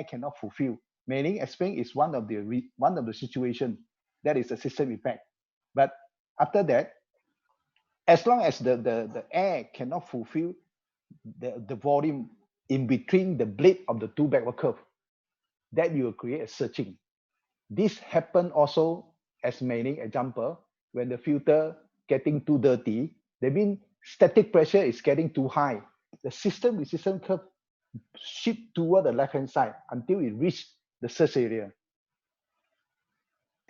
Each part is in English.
air cannot fulfill. Meaning explain is one of the situation that is a system effect. But after that, as long as the air cannot fulfill the volume in between the blade of the two backward curve, that you will create a surging. This happen also as many example when the filter getting too dirty. That means static pressure is getting too high. The system resistance curve shift toward the left hand side until it reach the surge area.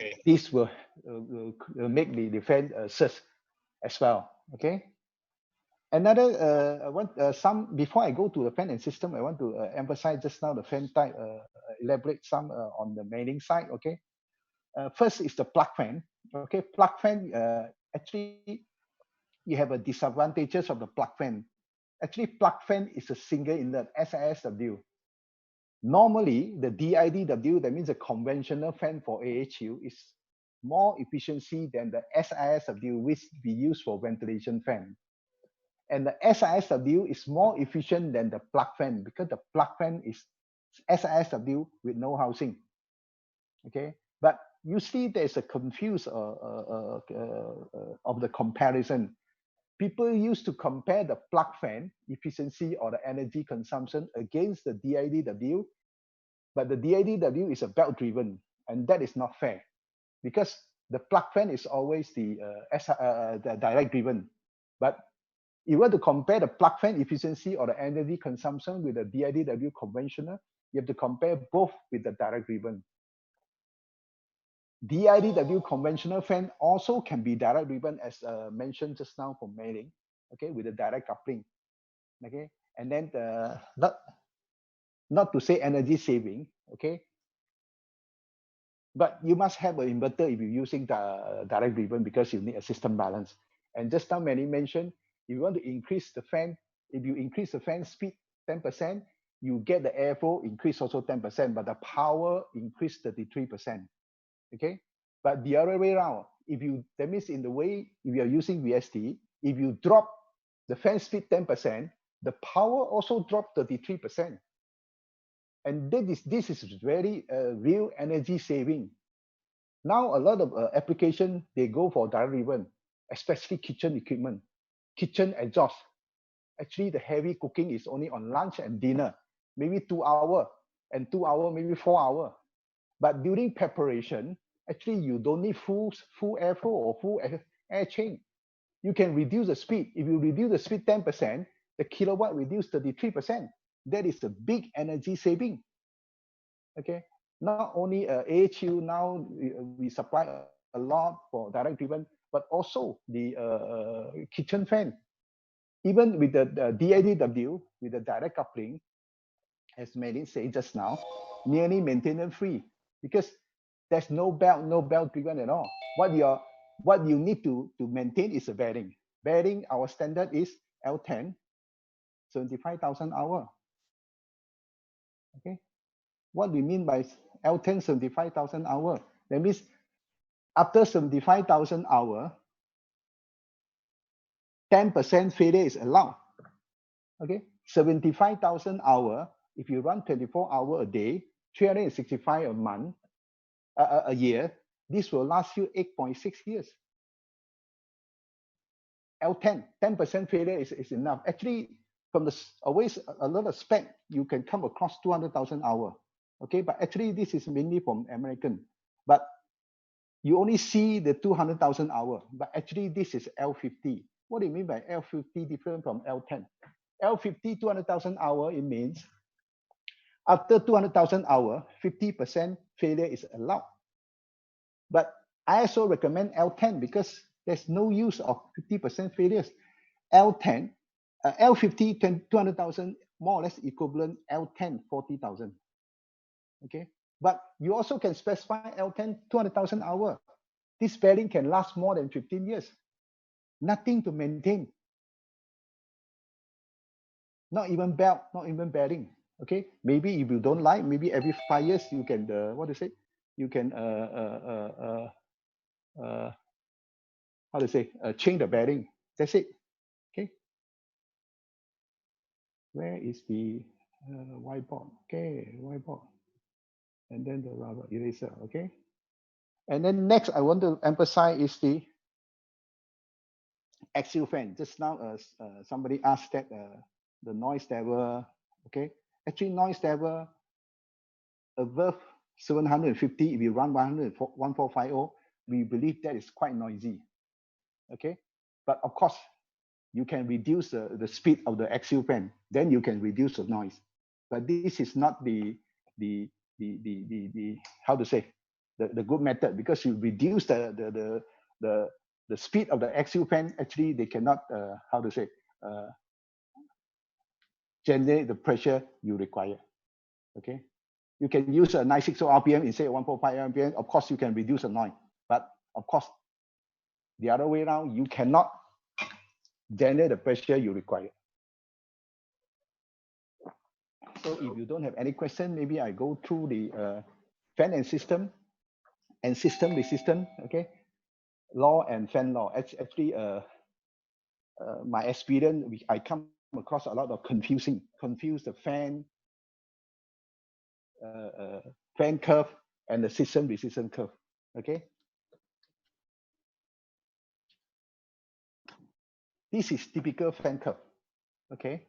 Okay. This will make the fan surge as well. Okay. Another some before I go to the fan and system, I want to emphasize just now the fan type. Elaborate some on the mailing side. Okay. First is the plug fan. Okay, plug fan. Actually, you have a disadvantages of the plug fan. Actually, plug fan is a single inlet SISW. Normally, the DIDW, that means a conventional fan for AHU, is more efficiency than the SISW, which we use for ventilation fan. And the SISW is more efficient than the plug fan because the plug fan is SISW with no housing. Okay, but usually there's a confuse of the comparison. People used to compare the plug fan efficiency or the energy consumption against the DIDW, but the DIDW is a belt driven, and that is not fair because the plug fan is always the direct driven. But if you want to compare the plug fan efficiency or the energy consumption with the DIDW conventional, you have to compare both with the direct driven. DIDW conventional fan also can be direct driven as mentioned just now for mailing, okay, with the direct coupling, okay, and then not to say energy saving, okay, but you must have an inverter if you're using the direct driven because you need a system balance. And just now Manny mentioned, if you want to increase the fan, if you increase the fan speed 10%, you get the airflow increase also 10%, but the power increase 33%. Okay, but the other way around, that means in the way if you are using VSD, if you drop the fan speed 10%, the power also drop 33%. And this is very real energy saving. Now a lot of application, they go for direct driven, especially kitchen equipment, kitchen exhaust. Actually, the heavy cooking is only on lunch and dinner, maybe 2 hours, and 2 hours, maybe 4 hours. But during preparation, actually you don't need full airflow or full air chain. You can reduce the speed. If you reduce the speed 10%, the kilowatt reduce 33%. That is a big energy saving. Okay, not only AHU now we supply a lot for direct driven, but also the kitchen fan. Even with the DIDW with the direct coupling, as Melin said just now, nearly maintenance free because there's no belt driven at all. What you need to maintain is a bearing. Bearing, our standard is L10, 75,000 hour. Okay, what we mean by L10 75,000 hour? That means after 75,000 hour, 10% failure is allowed. Okay, 75,000 hour. If you run 24 hours a day, 365 a month, a year, this will last you 8.6 years. L10, 10% failure is enough. Actually, from the always a lot of spec, you can come across 200,000 hour. Okay, but actually this is mainly from American. But you only see the 200,000 hour, but actually this is L50. What do you mean by L50 different from L10? L50, 200,000 hour, it means after 200,000 hour, 50% failure is allowed. But I also recommend L10 because there's no use of 50% failures. L10, L50, 200,000, more or less equivalent L10, 40,000. Okay, but you also can specify L10, 200,000 hour. This bearing can last more than 15 years. Nothing to maintain. Not even belt, not even bearing. Okay, maybe if you don't like, maybe every 5 years you can what to say? You can how to say change the bearing. That's it. Okay. Where is the whiteboard? Okay, whiteboard. and then the rubber eraser, okay? And then next I want to emphasize is the axial fan. Just now somebody asked that the noise level, okay? Actually noise level above 750, if you run 1450, we believe that is quite noisy, okay? But of course, you can reduce the speed of the axial fan, then you can reduce the noise. But this is not the how to say, the good method, because you reduce the speed of the axial fan, actually they cannot how to say, generate the pressure you require, okay? You can use a 960 RPM instead of 145 RPM. Of course, you can reduce the noise, but of course, the other way around, you cannot generate the pressure you require. So if you don't have any question, maybe I go through the fan and system resistance, okay? Law and fan law. Actually, my experience, I come across a lot of confuse the fan curve and the system resistance curve, okay? This is typical fan curve, okay?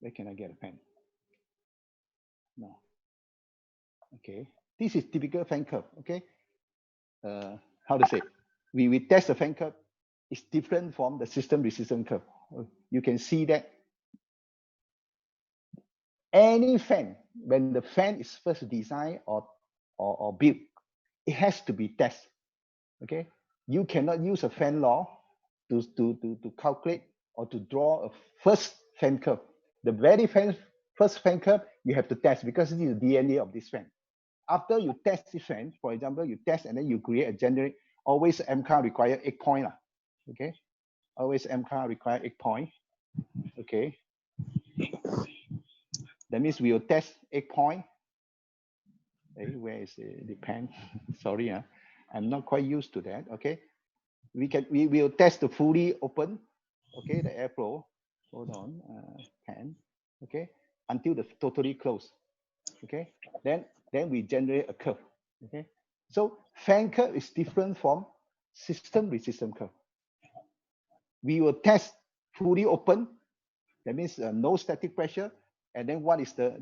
Where can I get a pen? No. Okay, this is typical fan curve, okay? How to say? We test the fan curve. It's different from the system resistance curve. You can see that any fan, when the fan is first designed or built, it has to be tested, okay? You cannot use a fan law to calculate or to draw a first fan curve. The very first fan curve, you have to test, because this is the DNA of this fan. After you test this fan, for example, you test and then you create a generic, always MCAR require 8 point, okay? Always MCAR require 8 point, okay? That means we will test 8 point. Hey, where is the pen? Sorry, I'm not quite used to that, okay? We will test the fully open, okay, the airflow. Hold on, pen, okay, until the totally closed, okay? Then we generate a curve, okay? So fan curve is different from system resistance curve. We will test fully open, that means no static pressure, and then what is the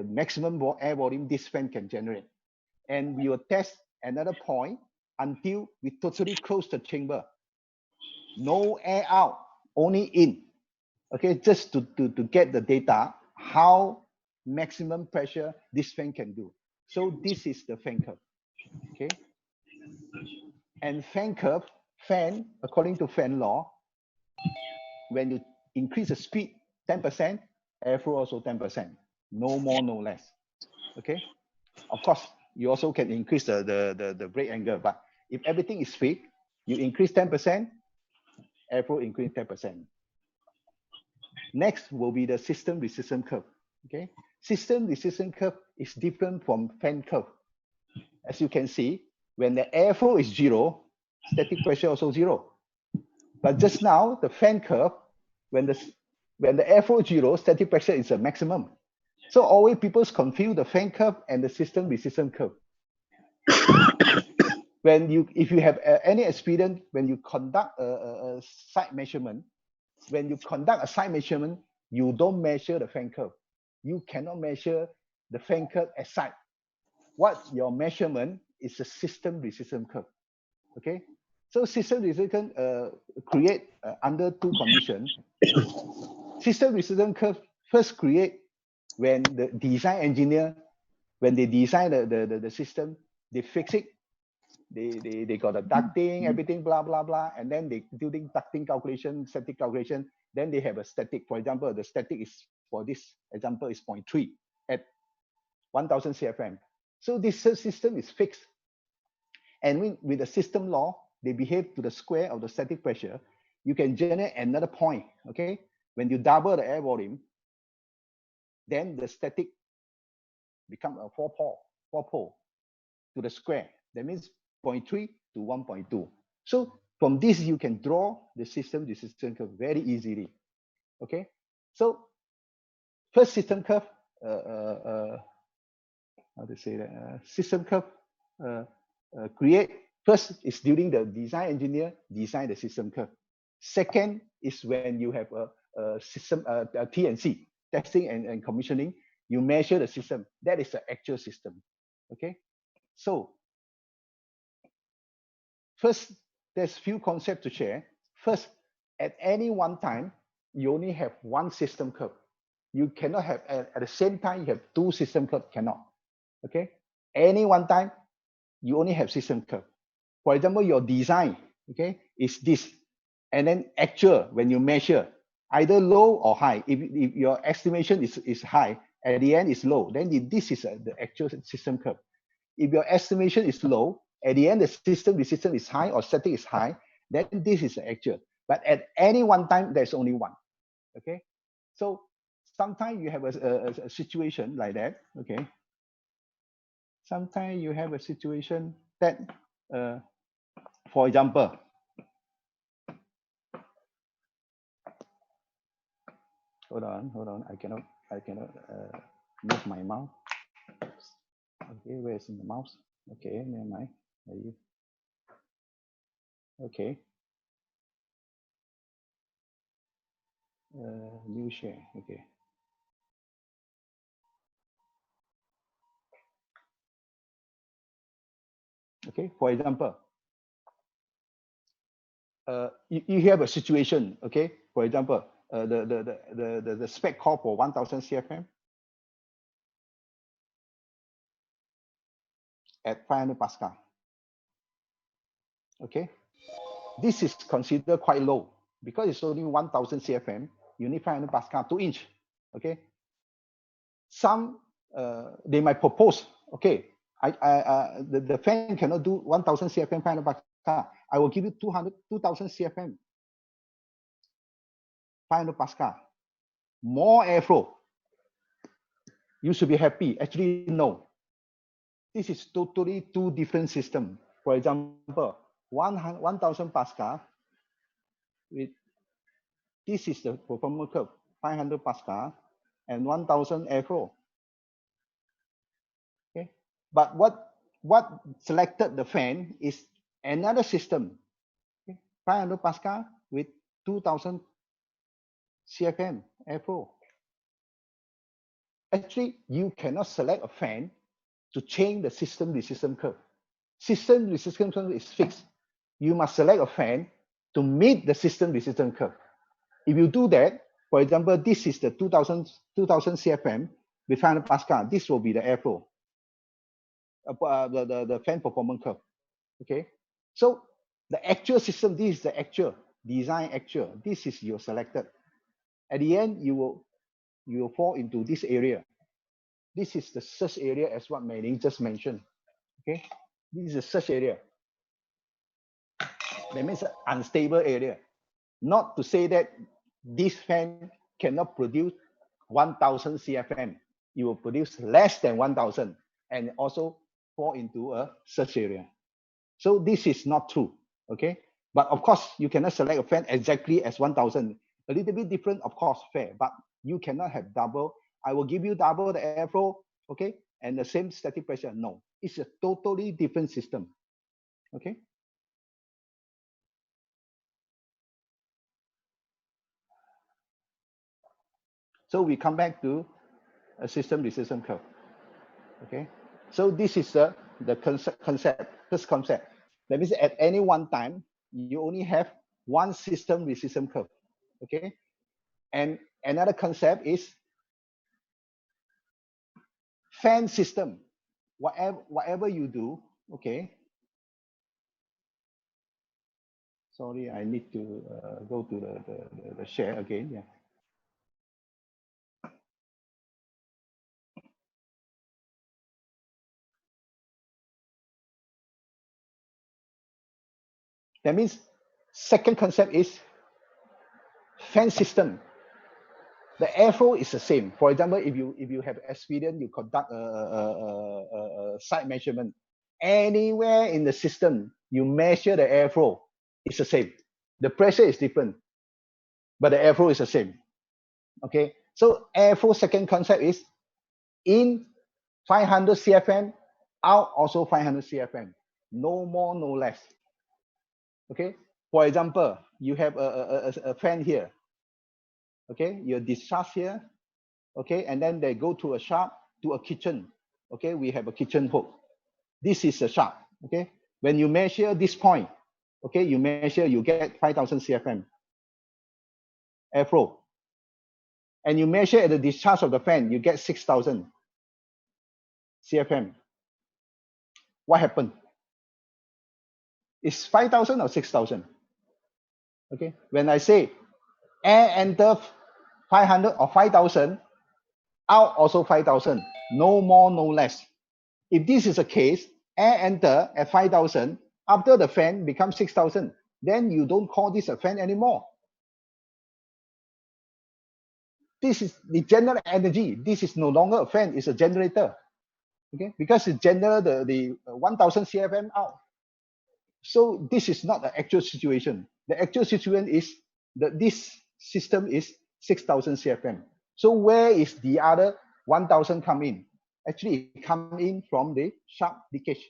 maximum air volume this fan can generate. And we will test another point until we totally close the chamber. No air out, only in. Okay, just to get the data, how maximum pressure this fan can do. So this is the fan curve, okay? And fan curve, fan, according to fan law, when you increase the speed 10%, airflow also 10%, no more, no less, okay? Of course, you also can increase the brake angle, but if everything is fixed, you increase 10%, airflow increase 10%. Next will be the system resistance curve, okay? System resistance curve is different from fan curve. As you can see, when the airflow is 0, static pressure also 0. But just now, the fan curve, when the airflow is 0, static pressure is a maximum. So always people confuse the fan curve and the system resistance curve. If you have any experience, when you conduct a site measurement, when you conduct a site measurement, you don't measure the fan curve. You cannot measure the fan curve at site. What your measurement is the system resistance curve, okay? So system resistance create under two conditions. System resistance curve first create when the design engineer, when they design the system, they fix it. They got the ducting, everything, blah, blah, blah. And then they doing ducting calculation, static calculation. Then they have a static. For example, the static is, for this example, is 0.3 at 1000 CFM. So this system is fixed. And with the system law, they behave to the square of the static pressure. You can generate another point, okay? When you double the air volume, then the static become a four pole to the square. That means 0.3 to 1.2. So from this, you can draw the system resistance curve very easily, okay? So first system curve, how to say that, system curve create. First is during the design engineer design the system curve. Second is when you have a system T&C, testing and commissioning, you measure the system. That is the actual system. Okay, so first, there's few concepts to share. First, at any one time, you only have one system curve. You cannot have, at the same time, you have two system curve, cannot. Okay, any one time, you only have system curve. For example, your design, okay, is this. And then actual, when you measure, either low or high. If your estimation is high, at the end is low, then this is the actual system curve. If your estimation is low, at the end the system is high or setting is high, then this is the actual. But at any one time, there's only one. Okay, so sometimes you have a situation like that. Okay, sometimes you have a situation that, for example, hold on, I cannot move my mouse. Okay, where is the mouse? Okay, never mind. Okay. New share. Okay. Okay. For example, you have a situation. Okay. For example, the spec call for 1000 CFM at 500 Pascal. Okay. This is considered quite low because it's only 1000 CFM. You need 500 Pascal 2-inch. Okay. Some they might propose, okay, the fan cannot do 1000 CFM 500 Pascal. I will give you 2000 CFM 500 Pascal, more airflow. You should be happy. Actually, no. This is totally two different systems. For example, 1000 Pascal with this is the performance curve, 500 Pascal and 1000 airflow. Okay, but what selected the fan is another system, okay? 500 Pascal with 2000 CFM airflow. Actually, you cannot select a fan to change the system resistance curve. System resistance curve is fixed. You must select a fan to meet the system resistance curve. If you do that, for example, this is the 2000 CFM with 500 Pascal. This will be the airflow, the fan performance curve. Okay, so the actual system, this is the actual design actual. This is your selected. At the end, you will fall into this area. This is the search area, as what Mei Ling just mentioned. Okay, this is the search area. That means an unstable area. Not to say that this fan cannot produce 1000 CFM. It will produce less than 1000 and also fall into a search area. So this is not true. Okay, but of course you cannot select a fan exactly as 1000. A little bit different, of course, fair, but you cannot have double. I will give you double the airflow, okay, and the same static pressure. No, it's a totally different system. Okay. So we come back to a system resistance curve. Okay. So this is the first concept. That means at any one time, you only have one system resistance curve. Okay. And another concept is fan system. Whatever you do, okay. Sorry, I need to go to the share again. Yeah. That means second concept is fan system. The airflow is the same. For example, if you have experience, you conduct a site measurement. Anywhere in the system, you measure the airflow, it's the same. The pressure is different, but the airflow is the same. Okay. So airflow second concept is In 500 CFM, out also 500 CFM. No more, no less. Okay. For example, you have a fan here. Okay, you discharge here. Okay, and then they go to a shop, to a kitchen. Okay, we have a kitchen hook. This is a shop. Okay, when you measure this point, okay, you measure, you get 5,000 CFM airflow. And you measure at the discharge of the fan, you get 6,000 CFM. What happened? It's 5,000 or 6,000? Okay, when I say air enter 500 or 5,000, out also 5,000, no more, no less. If this is the case, air enter at 5,000, after the fan becomes 6,000, then you don't call this a fan anymore. This is the general energy. This is no longer a fan, it's a generator. Okay, because it generates the 1,000 CFM out. So this is not the actual situation. The actual situation is that this system is 6,000 CFM. So where is the other 1,000 come in? Actually, it come in from the sharp leakage.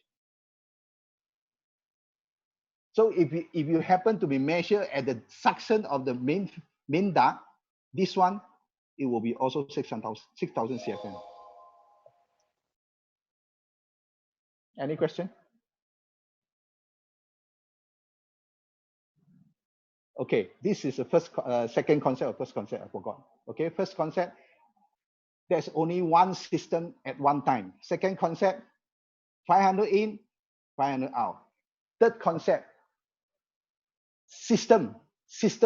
So if you happen to be measured at the suction of the main duct, this one, it will be also 6,000 CFM. Any question? Okay, this is the first, second concept or first concept, I forgot. Okay, first concept, there's only one system at one time. Second concept, 500 in, 500 out. Third concept, system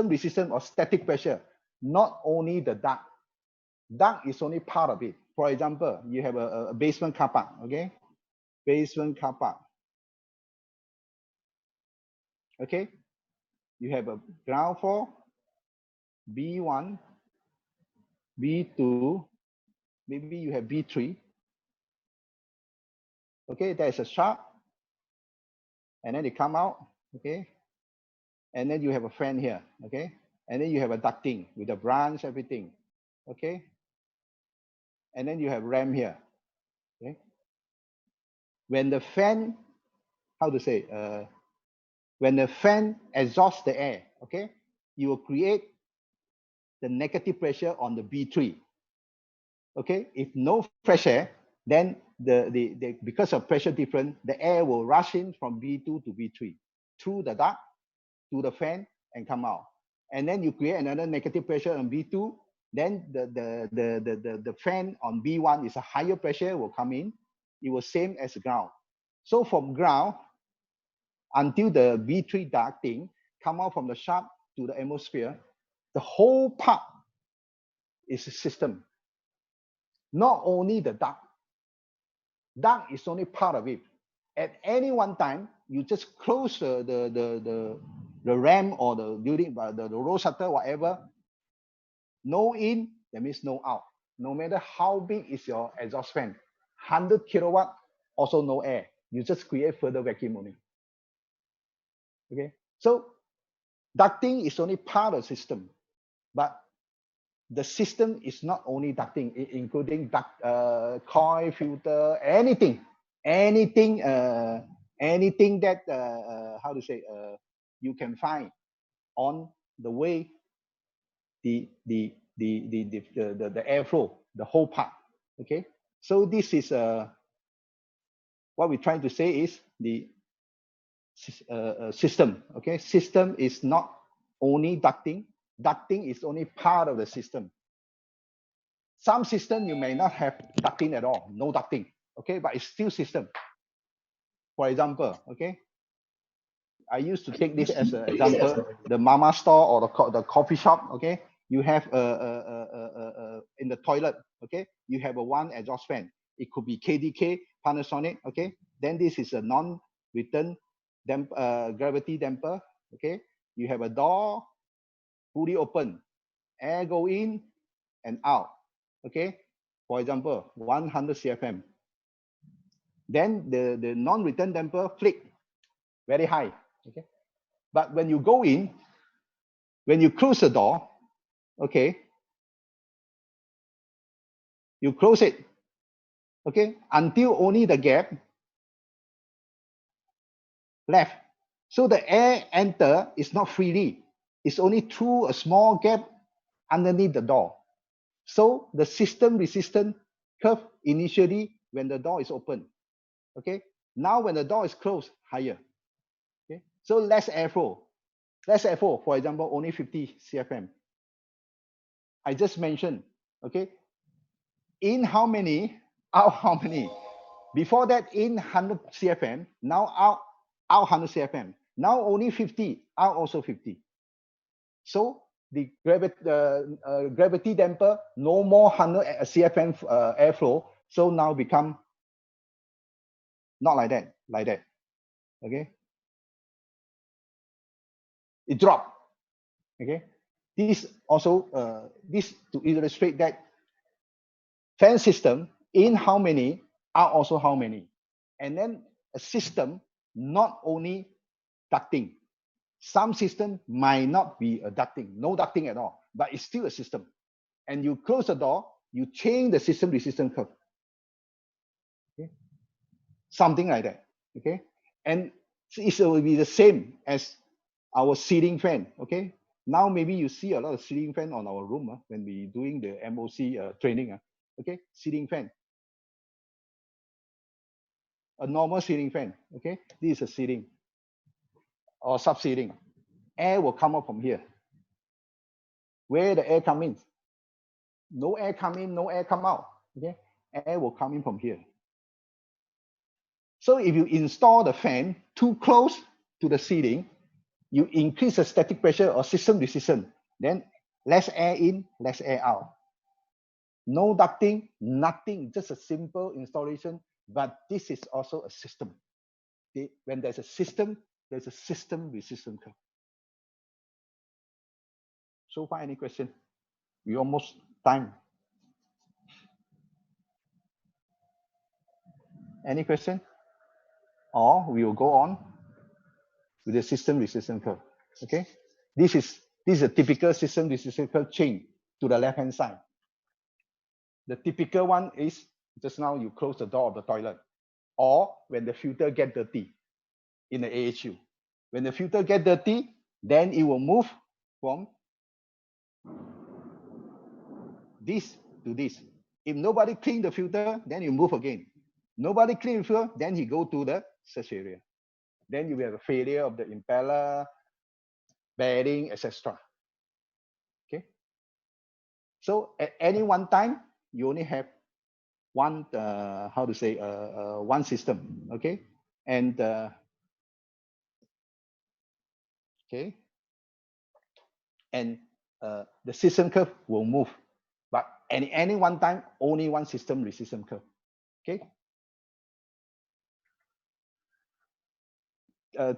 resistance or static pressure, not only the duct. Duct is only part of it. For example, you have a basement car park, okay? Basement car park. Okay? You have a ground floor, B1, B2, maybe you have B3. Okay, there's a shaft, and then they come out, okay? And then you have a fan here, okay? And then you have a ducting with a branch, everything, okay? And then you have ram here, okay? When the fan, how to say, when the fan exhausts the air, okay, you will create the negative pressure on the B3. Okay, if no fresh air, then because of pressure difference, the air will rush in from B2 to B3 through the duct to the fan and come out. And then you create another negative pressure on B2. Then the fan on B1 is a higher pressure will come in. It was same as ground. So from ground until the B3 ducting come out from the shaft to the atmosphere, the whole part is a system. Not only the duct. Duct is only part of it. At any one time, you just close the ram or the building, the roll shutter, whatever. No in, that means no out. No matter how big is your exhaust fan, 100 kilowatt, also no air. You just create further vacuum only. Okay, so ducting is only part of the system, but the system is not only ducting, including duct, coil, filter, anything that how to say, you can find on the way the airflow, the whole part. Okay, so this is what we're trying to say is the system. Okay, system is not only ducting. Ducting is only part of the system. Some system you may not have ducting at all, no ducting, okay, but it's still system. For example, okay, I used to take this as an example, the mama store or the coffee shop, okay, you have in the toilet, okay, you have a one exhaust fan. It could be KDK, Panasonic, okay, then this is a non-return gravity damper, okay, you have a door fully open, air go in and out, okay, for example 100 CFM, then the non-return damper flick very high, okay, but when you go in, when you close the door, okay, you close it, okay, until only the gap left. So the air enter is not freely. It's only through a small gap underneath the door. So the system resistance curve initially when the door is open. Okay. Now when the door is closed, higher. Okay. So less airflow. Less airflow, for example, only 50 CFM. I just mentioned. Okay. In how many? Out how many? Before that, in 100 CFM. Now out 100 CFM. Now only 50. Out also 50. So the gravity damper, no more 100 CFM airflow. So now become not like that, like that. Okay, it dropped. Okay, this also this to illustrate that fan system in how many, out also how many, and then a system not only ducting. Some system might not be a ducting, no ducting at all, but it's still a system. And you close the door, you change the system resistance curve. Okay? Something like that. Okay, and it will be the same as our ceiling fan. Okay, now maybe you see a lot of ceiling fan on our room when we doing the MOC training. Okay, ceiling fan, a normal ceiling fan. Okay, this is a ceiling or sub ceiling. Air will come up from here. Where the air come in? No air come in, no air come out. Okay, air will come in from here. So if you install the fan too close to the ceiling, you increase the static pressure or system resistance, then less air in, less air out. No ducting, nothing, just a simple installation, but this is also a system. When there's a system resistance curve. So far, any question? We almost time. Any question? Or we will go on with the system resistance curve. Okay, this is a typical system resistance curve change to the left hand side. The typical one is just now you close the door of the toilet, or when the filter get dirty in the AHU. When the filter get dirty, then it will move from this to this. If nobody clean the filter, then you move again. Nobody clean the filter, then you go to the search area. Then you will have a failure of the impeller, bearing, etc. Okay. So at any one time, you only have one one system. Okay, and okay, and the system curve will move, but any one time only one system resistance curve. Okay,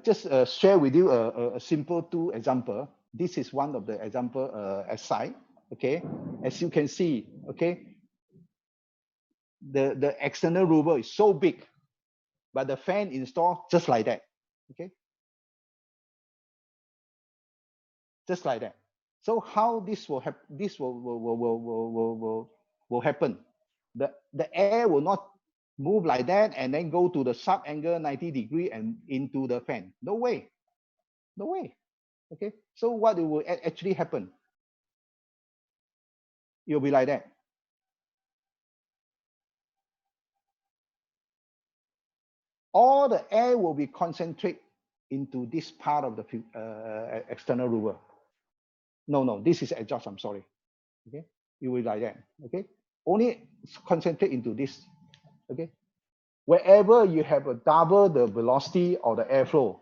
just share with you a simple two example. This is one of the example aside. Okay, as you can see, okay, the external rubber is so big, but the fan installed just like that. Okay, just like that. So how this will happen? This will happen. The air will not move like that and then go to the sub angle 90 degree and into the fan. No way. No way. Okay. So what it will actually happen? It will be like that. All the air will be concentrated into this part of the external rubber. No, this is exhaust. I'm sorry. Okay. It will be like that. Okay. Only concentrate into this. Okay. Wherever you have a double the velocity or the airflow,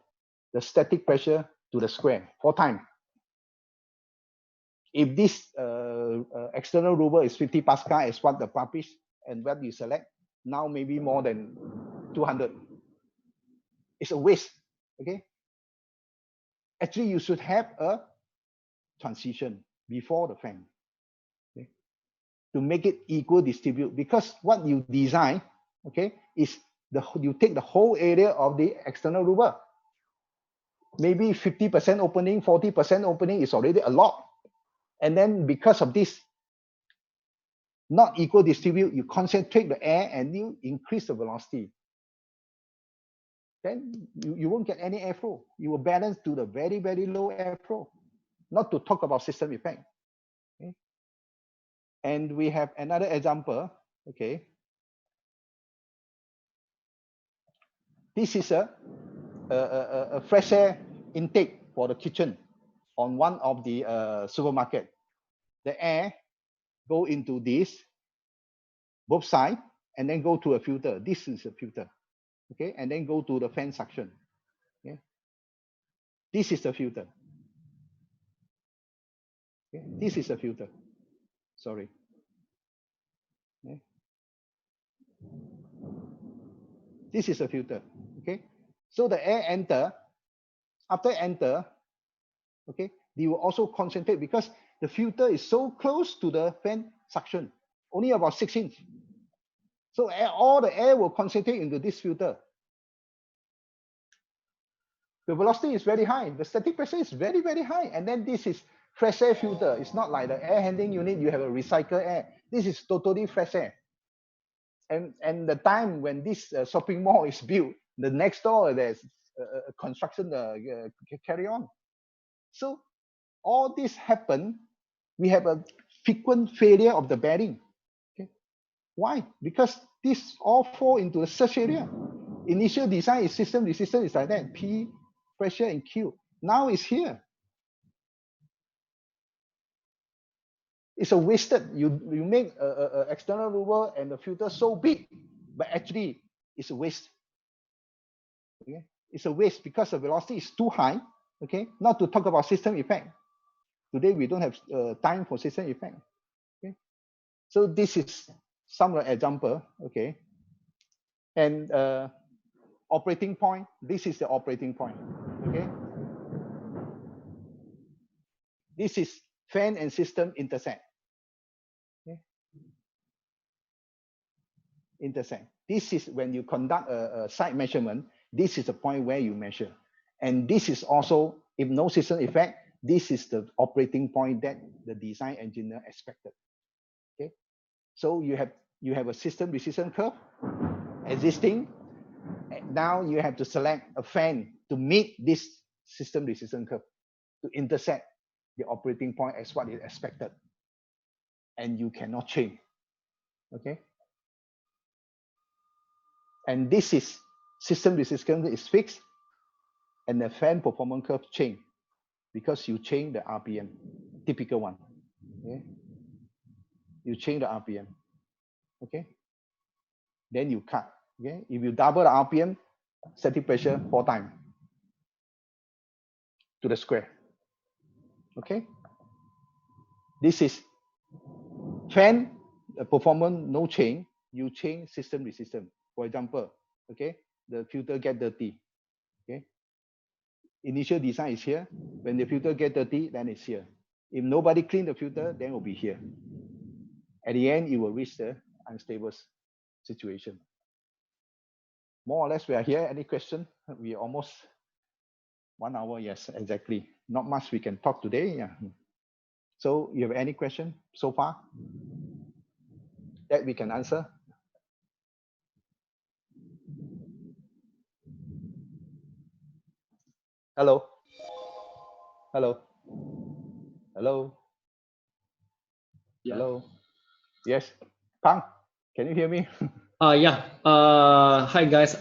the static pressure to the square 4 times. If this external rubber is 50 Pascal as what the publish and what you select, now maybe more than 200. It's a waste. Okay. Actually, you should have a transition before the fan. Okay, to make it equal distribute, because what you design, okay, is you take the whole area of the external rubber. Maybe 50% opening, 40% opening is already a lot. And then because of this, not equal distribute, you concentrate the air and you increase the velocity. Then you won't get any airflow. You will balance to the very, very low airflow. Not to talk about system effect. Okay? And we have another example. Okay. This is a fresh air intake for the kitchen on one of the supermarket. The air go into this, both sides, and then go to a filter. This is a filter. Okay, and then go to the fan suction. Okay. This is the filter. Okay. This is a filter. Sorry. Okay. This is a filter. Okay. So the air enter. After enter, okay, you will also concentrate because the filter is so close to the fan suction, only about 6 inches. So all the air will concentrate into this filter. The velocity is very high. The static pressure is very, very high. And then this is fresh air filter. It's not like the air handling unit, you have a recycled air. This is totally fresh air. And the time when this shopping mall is built, the next door there's construction carry on. So all this happen, we have a frequent failure of the bearing. Okay. Why? Because this all fall into the search area. Initial design is system resistance is like that, P, pressure, and Q. Now it's here. It's a wasted. You make a external louver and the filter so big, but actually it's a waste. Okay, it's a waste because the velocity is too high. Okay, not to talk about system effect. Today we don't have time for system effect. Okay, so this is some example. Okay, and operating point. This is the operating point. Okay, this is fan and system intersect. Okay, intersect. This is when you conduct a site measurement. This is the point where you measure, and this is also, if no system effect, this is the operating point that the design engineer expected. Okay, so you have a system resistance curve existing. Now you have to select a fan to meet this system resistance curve to intersect the operating point as what is expected, and you cannot change. Okay, and this is system resistance is fixed, and the fan performance curve change because you change the RPM, typical one. Okay, you change the RPM. Okay, then you cut. Okay, if you double the RPM, static pressure 4 times to the square. Okay, this is fan performance no change. You change system resistance. For example, okay, the filter get dirty. Okay, initial design is here. When the filter get dirty, then it's here. If nobody clean the filter, then it will be here. At the end, it will reach the unstable situation. More or less, we are here. Any question? We are almost 1 hour. Yes, exactly. Not much we can talk today. Yeah. So you have any question so far that we can answer? Hello. Hello. Hello. Yeah. Hello. Yes. Pang, can you hear me? Yeah. Hi guys.